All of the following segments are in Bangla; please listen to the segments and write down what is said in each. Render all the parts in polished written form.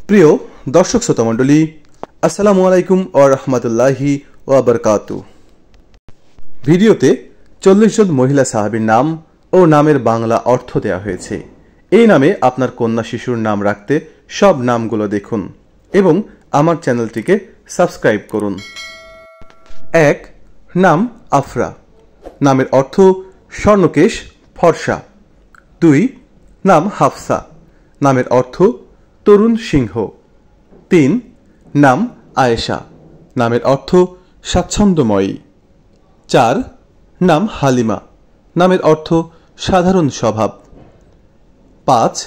প্রিয় দর্শক শ্রোতা মণ্ডলী, আসসালামু আলাইকুম ওয়া রাহমাতুল্লাহি ওয়া বারাকাতুহু। ভিডিওতে 40 জন মহিলা সাহাবীর নাম ও নামের বাংলা অর্থ দেওয়া হয়েছে। এই নামে আপনার কন্যা শিশুর নাম রাখতে সব নামগুলো দেখুন এবং আমার চ্যানেলটিকে সাবস্ক্রাইব করুন। 1. নাম আফরা, নামের অর্থ স্বর্ণকেশ, ফর্সা। 2. নাম হাফসা, নামের অর্থ তরুণ সিংহ। 3. নাম আয়েশা, নামের অর্থ স্বাচ্ছন্দ্যময়ী। 4. নাম হালিমা, নামের অর্থ সাধারণ স্বভাব। 5.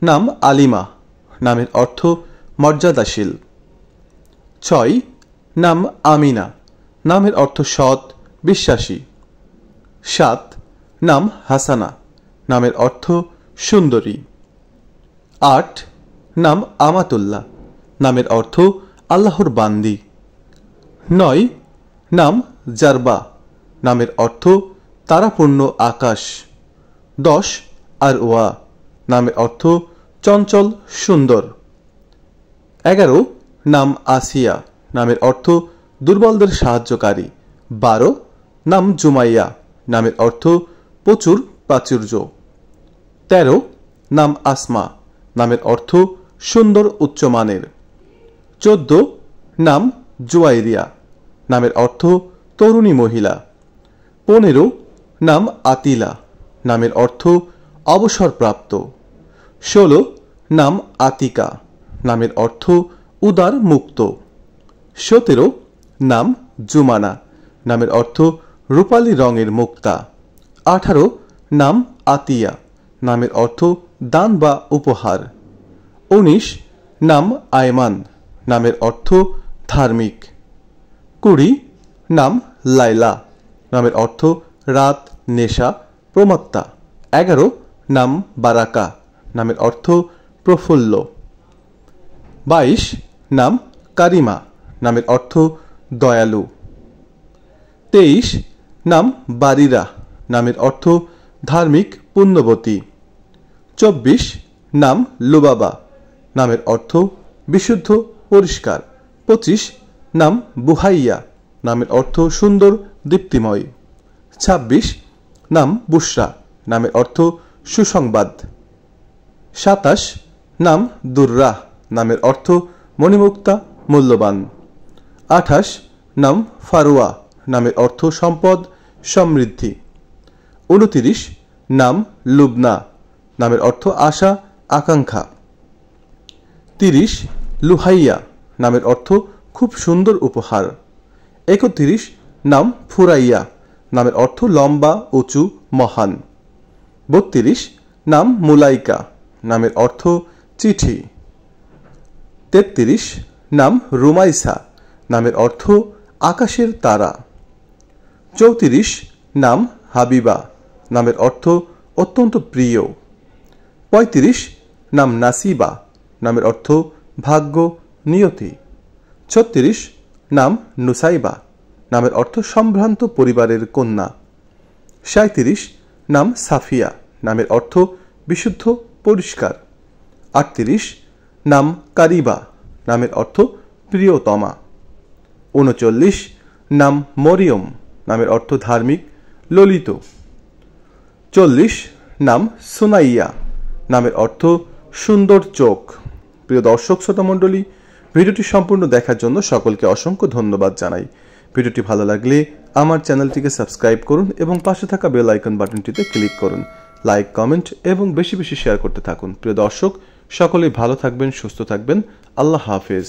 নাম আলিমা, নামের অর্থ মর্যাদাশীল। 6. নাম আমিনা, নামের অর্থ সৎ, বিশ্বাসী। 7. নাম হাসানা, নামের অর্থ সুন্দরী। 8. নাম আমাতুল্লাহ, নামের অর্থ আল্লাহর বান্দি। 9. নাম জারবা, নামের অর্থ তারাপূর্ণ আকাশ। 10. আরওয়া, নামের অর্থ চঞ্চল সুন্দর। 11. নাম আসিয়া, নামের অর্থ দুর্বলদের সাহায্যকারী। 12. নাম জুমাইয়া, নামের অর্থ প্রচুর প্রাচুর্য। 13. নাম আসমা, নামের অর্থ সুন্দর উচ্চমানের। 14. নাম জুয়াইরিয়া, নামের অর্থ তরুণী মহিলা। 15. নাম আতিলা, নামের অর্থ অবসরপ্রাপ্ত। 16. নাম আতিকা, নামের অর্থ উদার মুক্ত। 17. নাম জুমানা, নামের অর্থ রূপালী রঙের মুক্তা। 18. নাম আতিয়া, নামের অর্থ দান বা উপহার। 19. নাম আয়মান, নামের অর্থ ধার্মিক। 20. নাম লাইলা, নামের অর্থ রাত, নেশা, প্রমত্তা। 11. নাম বারাকা, নামের অর্থ প্রফুল্ল। 22. নাম কারিমা, নামের অর্থ দয়ালু। 23. নাম বারিরা, নামের অর্থ ধার্মিক পুণ্যবতী। 24. নাম লুবাবা, নামের অর্থ বিশুদ্ধ পরিষ্কার। 25. নাম বুহাইয়া, নামের অর্থ সুন্দর দীপ্তিময়। 26. নাম বুশরা, নামের অর্থ সুসংবাদ। 27. নাম দুর্রাহ, নামের অর্থ মণিমুক্তা, মূল্যবান। 28. নাম ফারুয়া, নামের অর্থ সম্পদ, সমৃদ্ধি। 29. নাম লুবনা, নামের অর্থ আশা, আকাঙ্ক্ষা। 30. লুহাইয়া, নামের অর্থ খুব সুন্দর উপহার। 31. নাম ফুরাইয়া, নামের অর্থ লম্বা, উঁচু, মহান। 32. নাম মুলাইকা, নামের অর্থ চিঠি। 33. নাম রুমাইসা, নামের অর্থ আকাশের তারা। 34. নাম হাবিবা, নামের অর্থ অত্যন্ত প্রিয়। 35. নাম নাসিবা, নামের অর্থ ভাগ্য, নিয়তি। 36. নাম নুসাইবা, নামের অর্থ সম্ভ্রান্ত পরিবারের কন্যা। 37. নাম সাফিয়া, নামের অর্থ বিশুদ্ধ পরিষ্কার। 38. নাম কারিবা, নামের অর্থ প্রিয়তমা। 39. নাম মরিয়ম, নামের অর্থ ধার্মিক, ললিত। 40. নাম সুনাইয়া, নামের অর্থ সুন্দর চোখ। প্রিয় দর্শক শ্রোতা মণ্ডলী, ভিডিওটি সম্পূর্ণ দেখার জন্য সকলকে অসংখ্য ধন্যবাদ জানাই। ভিডিওটি ভালো লাগলে আমার চ্যানেলটিকে সাবস্ক্রাইব করুন এবং পাশে থাকা বেল আইকন বাটনটিতে ক্লিক করুন। লাইক, কমেন্ট এবং বেশি বেশি শেয়ার করতে থাকুন। প্রিয় দর্শক, সকলেই ভালো থাকবেন, সুস্থ থাকবেন। আল্লাহ হাফেজ।